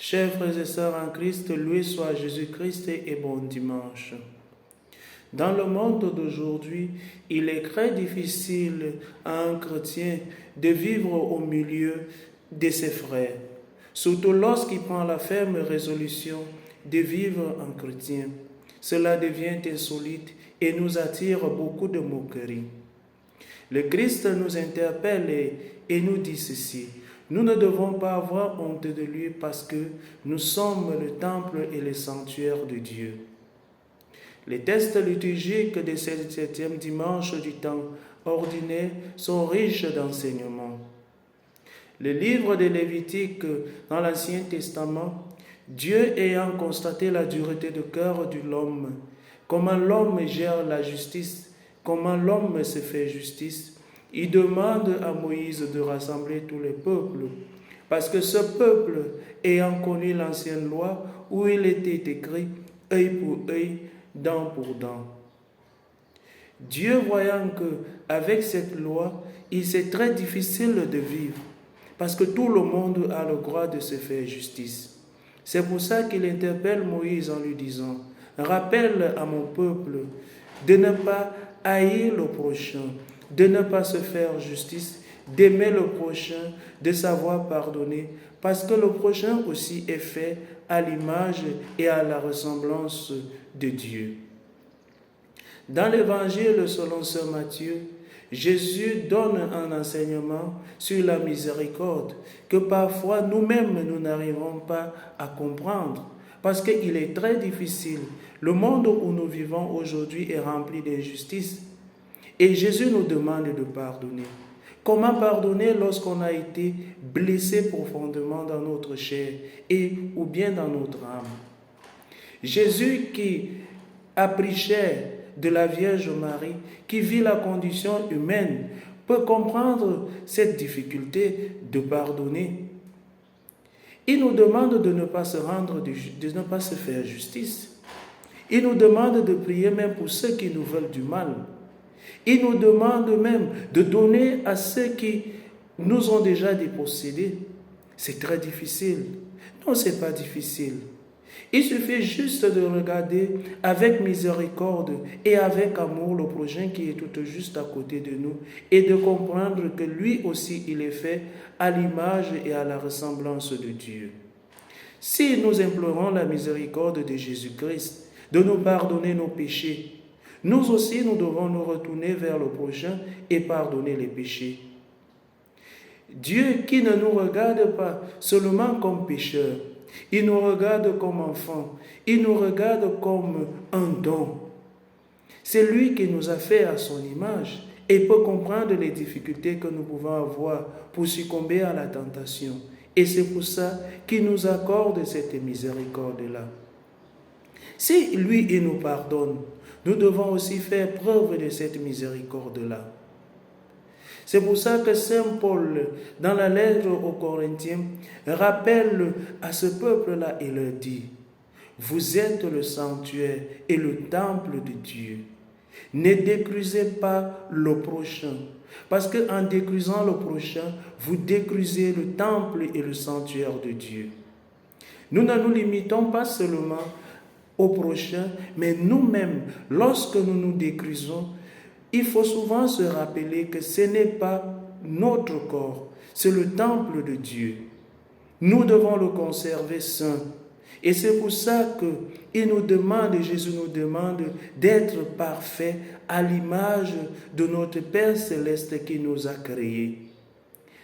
Chers frères et sœurs en Christ, loué soit Jésus-Christ et bon dimanche. Dans le monde d'aujourd'hui, il est très difficile à un chrétien de vivre au milieu de ses frères, surtout lorsqu'il prend la ferme résolution de vivre en chrétien. Cela devient insolite et nous attire beaucoup de moqueries. Le Christ nous interpelle et nous dit ceci: nous ne devons pas avoir honte de lui parce que nous sommes le temple et le sanctuaire de Dieu. Les textes liturgiques de ce 7e dimanche du temps ordinaire sont riches d'enseignements. Le livre de Lévitique dans l'Ancien Testament, Dieu ayant constaté la dureté de cœur de l'homme, comment l'homme gère la justice, comment l'homme se fait justice, il demande à Moïse de rassembler tous les peuples, parce que ce peuple, ayant connu l'ancienne loi, où il était écrit œil pour œil, dent pour dent. Dieu, voyant qu'avec cette loi, il c'est très difficile de vivre, parce que tout le monde a le droit de se faire justice. C'est pour ça qu'il interpelle Moïse en lui disant: rappelle à mon peuple de ne pas haïr le prochain, de ne pas se faire justice, d'aimer le prochain, de savoir pardonner, parce que le prochain aussi est fait à l'image et à la ressemblance de Dieu. Dans l'évangile selon saint Matthieu, Jésus donne un enseignement sur la miséricorde que parfois nous-mêmes nous n'arrivons pas à comprendre, parce qu'il est très difficile. Le monde où nous vivons aujourd'hui est rempli d'injustice. Et Jésus nous demande de pardonner. Comment pardonner lorsqu'on a été blessé profondément dans notre chair ou bien dans notre âme? Jésus qui a pris chair de la Vierge Marie, qui vit la condition humaine, peut comprendre cette difficulté de pardonner. Il nous demande de ne pas se faire justice. Il nous demande de prier même pour ceux qui nous veulent du mal. Il nous demande même de donner à ceux qui nous ont déjà dépossédés. C'est très difficile. Non, ce n'est pas difficile. Il suffit juste de regarder avec miséricorde et avec amour le prochain qui est tout juste à côté de nous et de comprendre que lui aussi, il est fait à l'image et à la ressemblance de Dieu. Si nous implorons la miséricorde de Jésus-Christ, de nous pardonner nos péchés, nous aussi, nous devons nous retourner vers le prochain et pardonner les péchés. Dieu qui ne nous regarde pas seulement comme pécheurs, il nous regarde comme enfants, il nous regarde comme un don. C'est lui qui nous a fait à son image et peut comprendre les difficultés que nous pouvons avoir pour succomber à la tentation. Et c'est pour ça qu'il nous accorde cette miséricorde-là. Si lui, il nous pardonne, nous devons aussi faire preuve de cette miséricorde-là. C'est pour ça que saint Paul, dans la lettre aux Corinthiens, rappelle à ce peuple-là et leur dit: vous êtes le sanctuaire et le temple de Dieu. Ne détruisez pas le prochain, parce qu'en détruisant le prochain, vous détruisez le temple et le sanctuaire de Dieu. Nous ne nous limitons pas seulement au prochain, mais nous-mêmes, lorsque nous nous détruisons, il faut souvent se rappeler que ce n'est pas notre corps, c'est le temple de Dieu. Nous devons le conserver saint. Et c'est pour ça que Jésus nous demande d'être parfaits à l'image de notre Père Céleste qui nous a créés.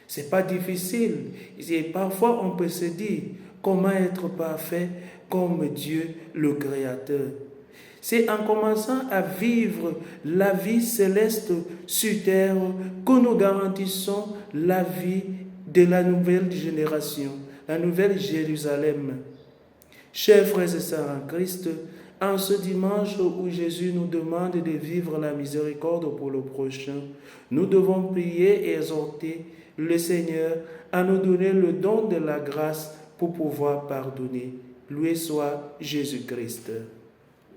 Ce n'est pas difficile. Et parfois on peut se dire, comment être parfait comme Dieu le Créateur? C'est en commençant à vivre la vie céleste sur terre que nous garantissons la vie de la nouvelle génération, la nouvelle Jérusalem. Chers frères et sœurs en Christ, en ce dimanche où Jésus nous demande de vivre la miséricorde pour le prochain, nous devons prier et exhorter le Seigneur à nous donner le don de la grâce pour pouvoir pardonner. Loué soit Jésus-Christ.